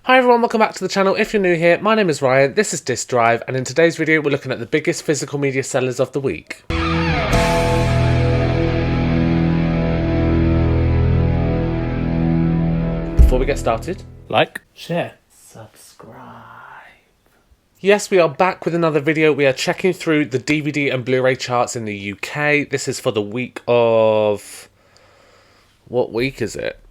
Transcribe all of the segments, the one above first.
Hi everyone, welcome back to the channel. If you're new here, my name is Ryan, this is Disc Drive, and in today's video we're looking at the biggest physical media sellers of the week. Before we get started, like, share, subscribe. Yes, we are back with another video. We are checking through the DVD and Blu-ray charts in the UK. This is for the week of... what week is it?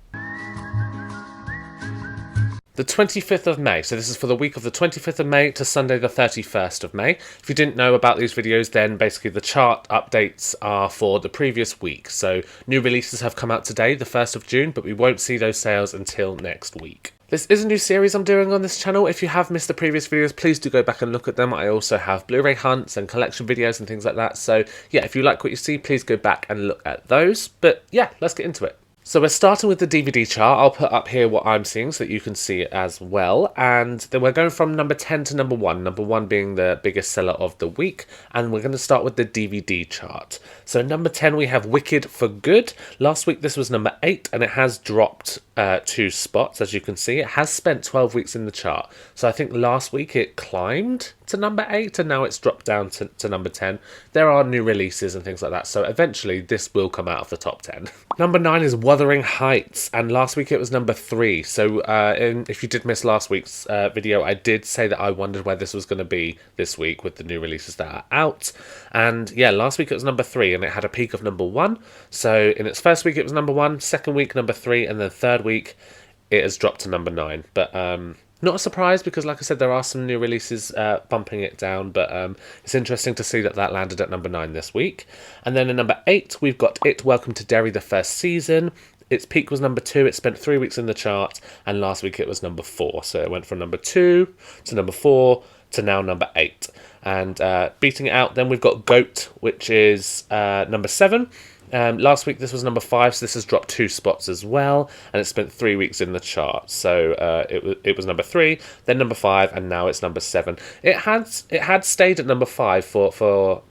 The 25th of May, so this is for the week of the 25th of May to Sunday the 31st of May. If you didn't know about these videos, then basically the chart updates are for the previous week. So new releases have come out today, the 1st of June, but we won't see those sales until next week. This is a new series I'm doing on this channel. If you have missed the previous videos, please do go back and look at them. I also have Blu-ray hunts and collection videos and things like that. So yeah, if you like what you see, please go back and look at those. But yeah, let's get into it. So we're starting with the DVD chart. I'll put up here what I'm seeing so that you can see it as well. And then we're going from number 10 to number 1. Number 1 being the biggest seller of the week. And we're going to start with the DVD chart. So number 10 we have Wicked for Good. Last week this was number 8 and it has dropped 2 spots. As you can see, it has spent 12 weeks in the chart. So I think last week it climbed to number 8 and now it's dropped down to number 10. There are new releases and things like that. So eventually this will come out of the top 10. Number 9 is Wuthering Heights, and last week it was number 3. So if you did miss last week's video, I did say that I wondered where this was going to be this week with the new releases that are out. And yeah, last week it was number 3 and it had a peak of number 1. So in its first week it was number 1, second week number 3, and then third week it has dropped to number 9. But not a surprise because, like I said, there are some new releases bumping it down, but it's interesting to see that that landed at number 9 this week. And then in number 8, we've got It, Welcome to Derry, the first season. Its peak was number 2. It spent 3 weeks in the chart, and last week it was number 4. So it went from number 2 to number 4 to now number 8. And beating it out, then we've got Goat, which is number 7. Last week this was number 5, so this has dropped 2 spots as well, and it spent 3 weeks in the chart. So it was number 3, then number 5, and now it's number 7. It had stayed at number 5 for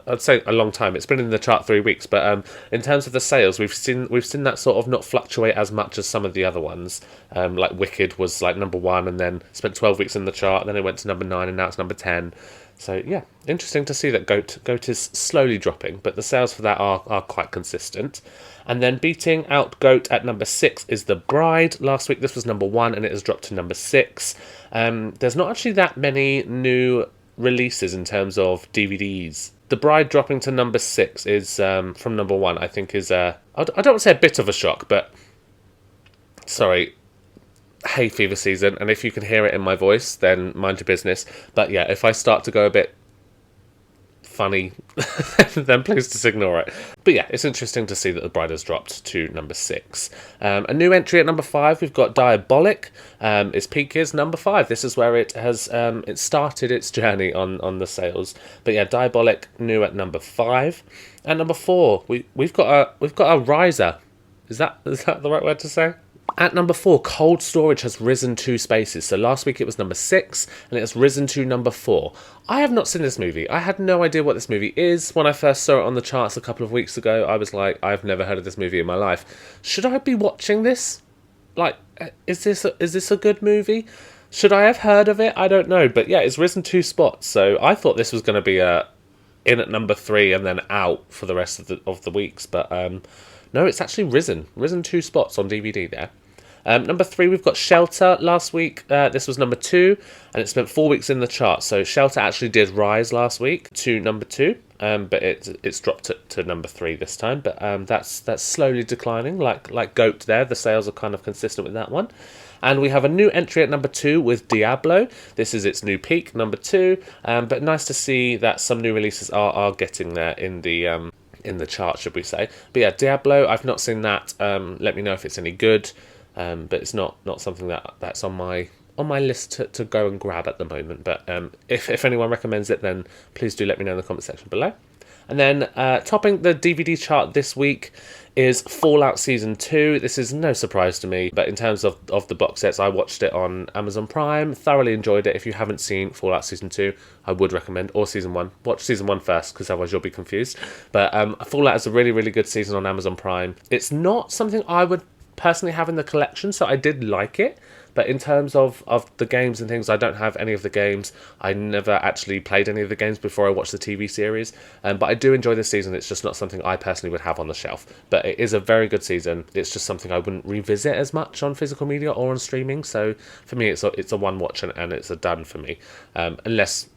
I'd say a long time. It's been in the chart 3 weeks, but in terms of the sales, we've seen that sort of not fluctuate as much as some of the other ones. Like Wicked was like number 1, and then spent 12 weeks in the chart. Then it went to number 9, and now it's number 10. So yeah, interesting to see that Goat is slowly dropping, but the sales for that are quite consistent. And then beating out Goat at number 6 is The Bride. Last week this was number 1 and it has dropped to number 6. There's not actually that many new releases in terms of DVDs. The Bride dropping to number 6 is from number 1, I think is I don't want to say a bit of a shock, but sorry, hay fever season, and if you can hear it in my voice, then mind your business. But yeah, if I start to go a bit funny, then please just ignore it. But yeah, it's interesting to see that The Bride has dropped to number 6. A new entry at number 5, we've got Diabolic. Its peak is number 5. This is where it has it started its journey on the sales. But yeah, Diabolic new at number 5. At number 4, we've got a riser. Is that the right word to say? At number 4, Cold Storage has risen 2 spaces. So last week it was number 6, and it has risen to number 4. I have not seen this movie. I had no idea what this movie is. When I first saw it on the charts a couple of weeks ago, I was like, I've never heard of this movie in my life. Should I be watching this? Like, is this a good movie? Should I have heard of it? I don't know. But yeah, it's risen 2 spots. So I thought this was going to be in at number 3 and then out for the rest of the weeks. But no, it's actually risen 2 spots on DVD there. Number 3, we've got Shelter. Last week, this was number 2, and it spent 4 weeks in the chart. So Shelter actually did rise last week to number 2, but it's dropped to number 3 this time. But that's slowly declining, like Goat there. The sales are kind of consistent with that one. And we have a new entry at number 2 with Diablo. This is its new peak, number 2. But nice to see that some new releases are getting there in the chart, should we say. But yeah, Diablo, I've not seen that. Let me know if it's any good. But it's not something that's on my list to go and grab at the moment. But if anyone recommends it, then please do let me know in the comment section below. And then topping the DVD chart this week is Fallout Season 2. This is no surprise to me, but in terms of the box sets, I watched it on Amazon Prime, thoroughly enjoyed it. If you haven't seen Fallout Season 2, I would recommend, or Season 1. Watch Season 1 first, because otherwise you'll be confused. But Fallout is a really, really good season on Amazon Prime. It's not something I would personally have in the collection, so I did like it, But in terms of the games and things, I don't have any of the games. I never actually played any of the games before I watched the TV series. But I do enjoy this season. It's just not something I personally would have on the shelf. But it is a very good season. It's just something I wouldn't revisit as much on physical media or on streaming. So for me, it's a one watch and it's a done for me. Unless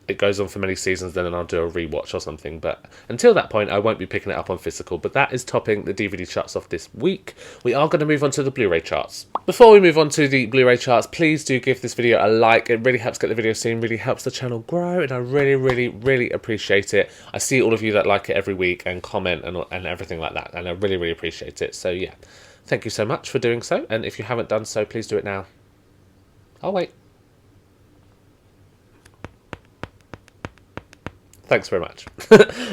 it goes on for many seasons, then I'll do a rewatch or something. But until that point, I won't be picking it up on physical. But that is topping the DVD charts off this week. We are going to move on to the Blu-ray charts. Before we move on to the Blu-ray charts, please do give this video a like. It really helps get the video seen, really helps the channel grow, and I really, really, really appreciate it. I see all of you that like it every week and comment and everything like that, and I really, really appreciate it. So yeah, thank you so much for doing so. And if you haven't done so, please do it now. I'll wait. Thanks very much.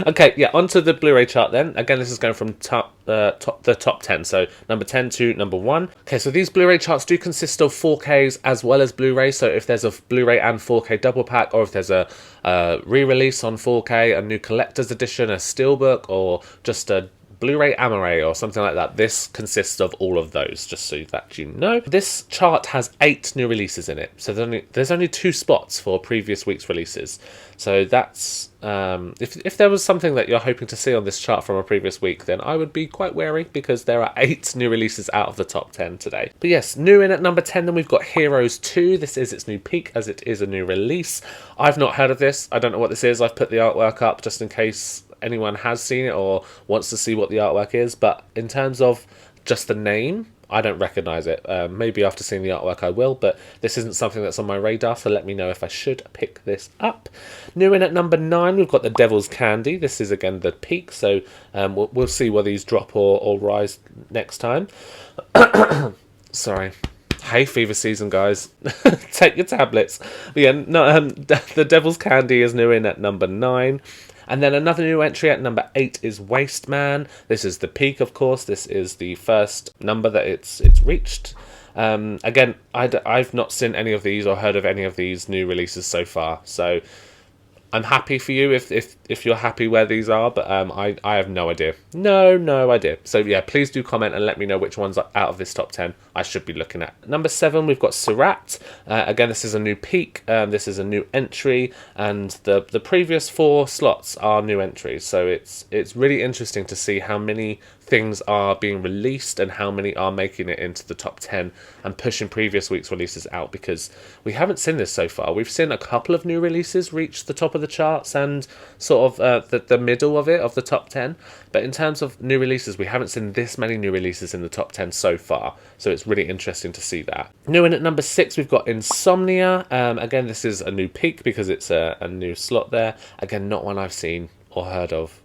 Okay, yeah, onto the Blu-ray chart then. Again, this is going from the top 10, so number 10 to number 1. Okay, so these Blu-ray charts do consist of 4Ks as well as Blu-ray, so if there's a Blu-ray and 4K double pack, or if there's a re-release on 4K, a new collector's edition, a steelbook, or just a Blu-ray Amaray or something like that. This consists of all of those, just so that you know. This chart has 8 new releases in it, so there's only 2 spots for previous week's releases. So that's if there was something that you're hoping to see on this chart from a previous week, then I would be quite wary, because there are 8 new releases out of the top 10 today. But yes, new in at number 10, then we've got Heroes 2. This is its new peak, as it is a new release. I've not heard of this. I don't know what this is. I've put the artwork up just in case anyone has seen it or wants to see what the artwork is, but in terms of just the name, I don't recognise it. Maybe after seeing the artwork I will, but this isn't something that's on my radar, so let me know if I should pick this up. New in at number 9, we've got The Devil's Candy. This is again the peak, so we'll see whether these drop or rise next time. Sorry. Hay fever season, guys. Take your tablets. But yeah, no, The Devil's Candy is new in at number 9. And then another new entry at number 8 is Waste Man. This is the peak, of course. This is the first number that it's reached. Again, I've not seen any of these or heard of any of these new releases so far. So I'm happy for you if you're happy where these are, but I have no idea. No idea. So yeah, please do comment and let me know which ones out of this top 10 I should be looking at. Number 7, we've got Surat. Again, this is a new peak. This is a new entry, and the previous 4 slots are new entries. So it's really interesting to see how many things are being released and how many are making it into the top 10 and pushing previous week's releases out, because we haven't seen this so far. We've seen a couple of new releases reach the top of the charts and sort of the middle of the top 10, but in terms of new releases, we haven't seen this many new releases in the top 10 so far, so it's really interesting to see that. New in at number 6, we've got Insomnia. Again, this is a new peak because it's a new slot there. Again, not one I've seen or heard of.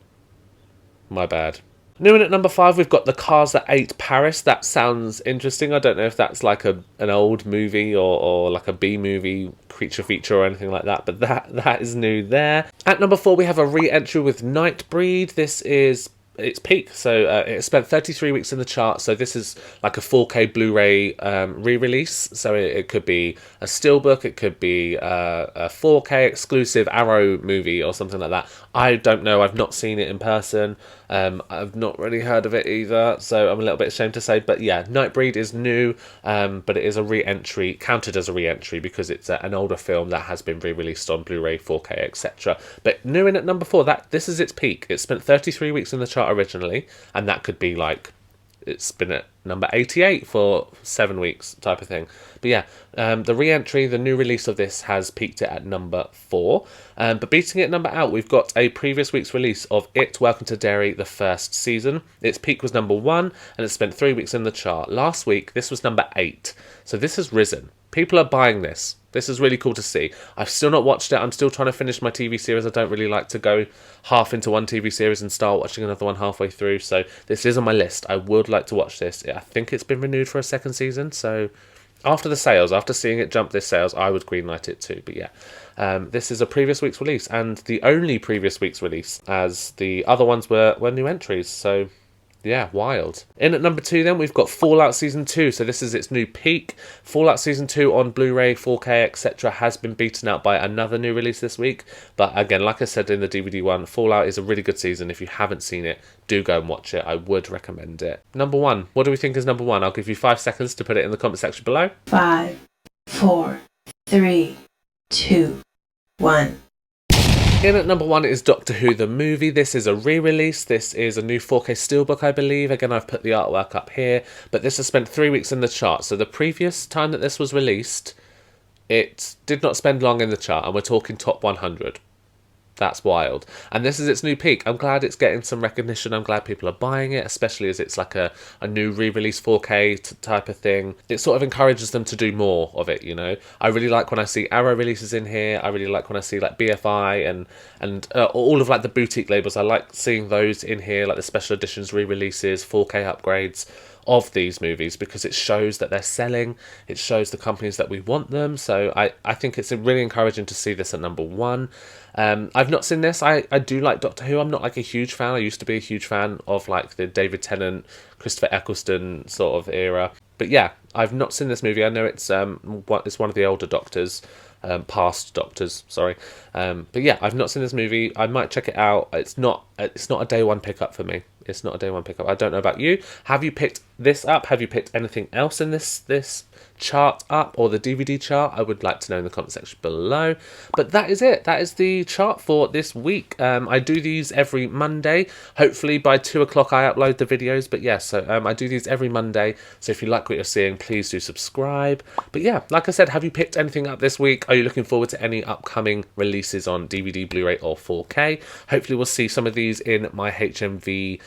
My bad. New in at number 5, we've got The Cars That Ate Paris. That sounds interesting. I don't know if that's like an old movie or like a B-movie creature feature or anything like that, but that is new there. At number 4, we have a re-entry with Nightbreed. This is its peak, so it spent 33 weeks in the chart, so this is like a 4K Blu-ray re-release, so it could be a steelbook, it could be a 4K exclusive Arrow movie or something like that. I don't know, I've not seen it in person, I've not really heard of it either, so I'm a little bit ashamed to say, but yeah, Nightbreed is new, but it is a re-entry, counted as a re-entry because it's an older film that has been re-released on Blu-ray, 4K, etc. But new in at number 4, this is its peak. It spent 33 weeks in the chart originally, and that could be like it's been at number 88 for 7 weeks type of thing. But yeah, the re-entry, the new release of this has peaked it at number 4. But beating it number out, we've got a previous week's release of It, Welcome to Derry, the first season. Its peak was number 1, and it spent 3 weeks in the chart. Last week, this was number 8. So this has risen. People are buying this. This is really cool to see. I've still not watched it. I'm still trying to finish my TV series. I don't really like to go half into one TV series and start watching another one halfway through. So this is on my list. I would like to watch this. I think it's been renewed for a second season. So after the sales, after seeing it jump this sales, I would greenlight it too. But yeah, this is a previous week's release, and the only previous week's release, as the other ones were new entries. So Yeah, wild. In at number 2 then, we've got Fallout Season 2. So this is its new peak. Fallout Season 2 on Blu-ray, 4K, etc. has been beaten out by another new release this week. But again, like I said in the DVD one, Fallout is a really good season. If you haven't seen it, do go and watch it. I would recommend it. Number 1. What do we think is number 1? I'll give you 5 seconds to put it in the comment section below. 5, 4, 3, 2, 1. In at number 1 is Doctor Who the movie. This is a re-release. This is a new 4K steelbook, I believe. Again, I've put the artwork up here. But this has spent 3 weeks in the chart. So the previous time that this was released, it did not spend long in the chart. And we're talking top 100. That's wild. And this is its new peak. I'm glad it's getting some recognition. I'm glad people are buying it, especially as it's like a new re-release 4K type of thing. It sort of encourages them to do more of it, you know. I really like when I see Arrow releases in here. I really like when I see like BFI and all of like the boutique labels. I like seeing those in here, like the special editions, re-releases, 4K upgrades of these movies, because it shows that they're selling. It shows the companies that we want them. So I think it's really encouraging to see this at number 1. I've not seen this. I do like Doctor Who. I'm not like a huge fan. I used to be a huge fan of like the David Tennant, Christopher Eccleston sort of era. But yeah, I've not seen this movie. I know it's one of the older Doctors, past Doctors, sorry. But yeah, I've not seen this movie. I might check it out. It's not a day one pickup for me. It's not a day one pickup. I don't know about you. Have you picked this up? Have you picked anything else in this chart up, or the DVD chart? I would like to know in the comment section below. But that is it. That is the chart for this week. I do these every Monday. Hopefully by 2 o'clock I upload the videos. But yeah, so I do these every Monday. So if you like what you're seeing, please do subscribe. But yeah, like I said, have you picked anything up this week? Are you looking forward to any upcoming releases on DVD, Blu-ray or 4K? Hopefully we'll see some of these in my HMV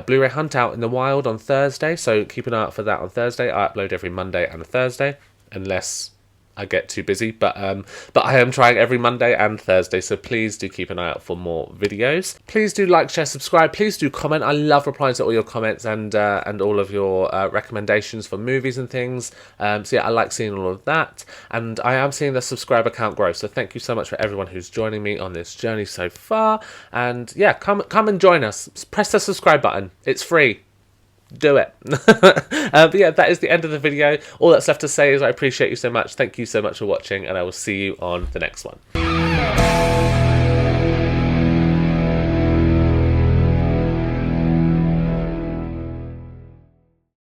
Blu-ray hunt out in the wild on Thursday, so keep an eye out for that on Thursday. I upload every Monday and a Thursday, unless I get too busy, but I am trying every Monday and Thursday, so please do keep an eye out for more videos. Please do like, share, subscribe. Please do comment. I love replying to all your comments and all of your recommendations for movies and things. So yeah, I like seeing all of that, and I am seeing the subscriber count grow. So thank you so much for everyone who's joining me on this journey so far. And yeah, come and join us. Press the subscribe button. It's free. Do it. But yeah, that is the end of the video. All that's left to say is I appreciate you so much. Thank you so much for watching, and I will see you on the next one.